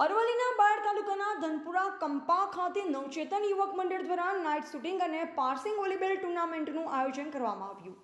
અરવલ્લીના બાયડ તાલુકાના ધનપુરા કંપા ખાતે નવચેતન યુવક મંડળ દ્વારા નાઇટ શૂટિંગ અને પાર્સિંગ વોલીબોલ ટુર્નામેન્ટનું આયોજન કરવામાં આવ્યું।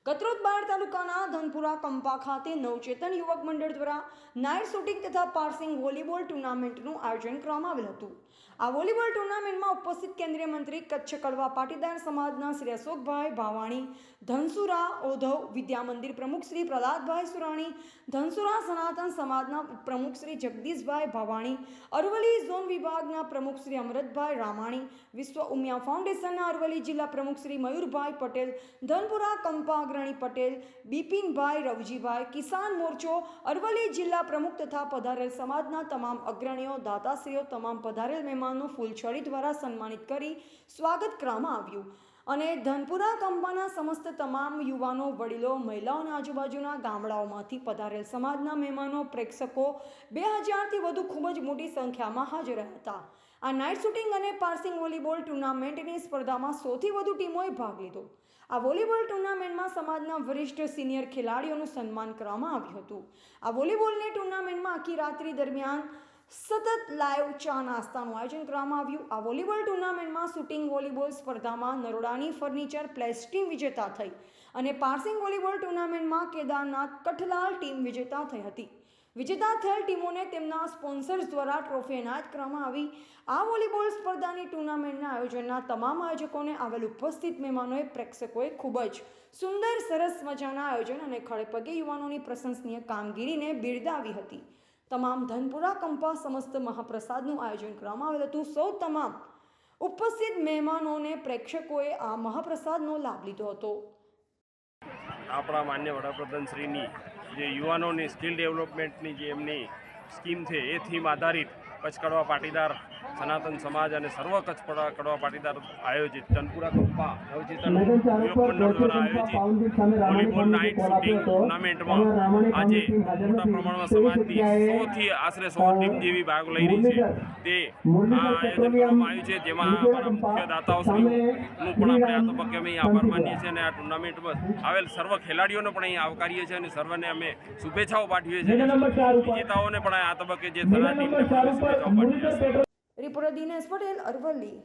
ગતરોજ બાયડ તાલુકાના ધનપુરા કંપા ખાતે નવચેતન યુવક મંડળ દ્વારા નાઇટ શૂટિંગ તથા પાર્સિંગ વોલીબોલ ટુર્નામેન્ટનું આયોજન કરવામાં આવેલ હતું। આ વોલીબોલ ટુર્નામેન્ટમાં ઉપસ્થિત કેન્દ્રીય મંત્રી કચ્છ કડવા પાટીદાર સમાજના શ્રી અશોકભાઈ ભાવાણી, ધનસુરા ઓધવ વિદ્યા મંદિર પ્રમુખ શ્રી પ્રહલાદભાઈ સુરાણી, ધનસુરા સનાતન સમાજના પ્રમુખ શ્રી જગદીશભાઈ ભાવાણી, અરવલ્લી ઝોન વિભાગના પ્રમુખ શ્રી અમૃતભાઈ રામાણી, વિશ્વ ઉમિયા ફાઉન્ડેશનના અરવલ્લી જિલ્લા પ્રમુખ શ્રી મયુરભાઈ પટેલ, ધનપુરા કંપા અગ્રણી પટેલ બિપિનભાઈ રવજીભાઈ, કિસાન મોરચો અરવલ્લી જિલ્લા પ્રમુખ તથા પધારેલ સમાજના તમામ અગ્રણીઓ, દાતાશ્રીઓ, તમામ પધારેલ મહેમાનો ફૂલછડી દ્વારા સન્માનિત કરી સ્વાગત કરવામાં આવ્યું અને ધનપુરા કંપાના સમસ્ત તમામ યુવાનો, વડીલો, મહિલાઓ અને આજુબાજુના ગામડાઓમાંથી પધારેલ સમાજના મહેમાનો, પ્રેક્ષકો 2000થી વધુ ખૂબ જ મોટી સંખ્યામાં હાજર હતા। આ નાઇટ શૂટિંગ અને પાર્સિંગ વોલીબોલ ટુર્નામેન્ટની સ્પર્ધામાં સૌથી વધુ ટીમોએ ભાગ લીધો। આ વોલીબોલ ટુર્નામેન્ટમાં સમાજના વરિષ્ઠ સિનિયર ખેલાડીઓનું સન્માન કરવામાં આવ્યું હતું। આ વોલીબોલની ટુર્નામેન્ટમાં આખી રાત્રિ દરમિયાન સતત લાઈવ ચા નાસ્તાનું આયોજન કરવામાં આવ્યું। આ વોલીબોલ ટુર્નામેન્ટમાં શૂટિંગ વોલીબોલ સ્પર્ધામાં નરોડાની ફર્નિચર પ્લેસ ટીમ વિજેતા થઈ અને પાર્સિંગ વોલીબોલ ટુર્નામેન્ટમાં કેદારનાથ કઠલાલ ટીમ વિજેતા થઈ હતી। વિજેતા થયેલ ટીમોને તેમના સ્પોન્સર્સ દ્વારા ટ્રોફી એનાયત કરવામાં આવી। આ વોલીબોલ સ્પર્ધાની ટુર્નામેન્ટના આયોજનના તમામ આયોજકોને આવેલ ઉપસ્થિત મહેમાનોએ, પ્રેક્ષકોએ ખૂબ જ સુંદર સરસ મજાના આયોજન અને ખડેપગે યુવાનોની પ્રશંસનીય કામગીરીને બિરદાવી હતી। તમામ ધનપુરા કંપા સમસ્ત મહાપ્રસાદનું આયોજન કરવામાં આવેલ હતું। સૌ તમામ ઉપસ્થિત મહેમાનોને, પ્રેક્ષકોએ આ મહાપ્રસાદનો લાભ લીધો હતો। આપણા માન્ય વડાપ્રધાન શ્રીની જે યુવાનોની સ્કિલ ડેવલપમેન્ટની જે એમની સ્કીમ છે એ થીમ આધારિત કચ્છ કડવા પાટીદાર સનાતન સમાજ અને સર્વ કચ્છ કડવા પાટીદાર આયોજિત ધનપુરા કંપા નવચેતન યુવક મંડળ દ્વારા આયોજિત વોલીબોલ નાઇટ શૂટિંગ ટુર્નામેન્ટમાં આજે મોટા પ્રમાણમાં સમાજની 100થી આશરે 100 ટીમ જેવી ભાગ લઈ રહી છે। તે આ આયોજન કરવામાં આવ્યું છે, જેમાં અમારા મુખ્ય દાતાઓશ્રીનું પણ આપણે આ તબક્કે અમે આભાર માનીએ છીએ અને આ ટુર્નામેન્ટમાં આવેલ સર્વ ખેલાડીઓને પણ અહીં આવકારીએ છીએ અને સર્વને અમે શુભેચ્છાઓ પાઠવીએ છીએ। વિજેતાઓને પણ આ તબક્કે જે થનાર ટીમને શુભેચ્છાઓ પાઠવીએ છીએ। રિપોર્ટર દિનેશ પટેલ, અરવલ્લી।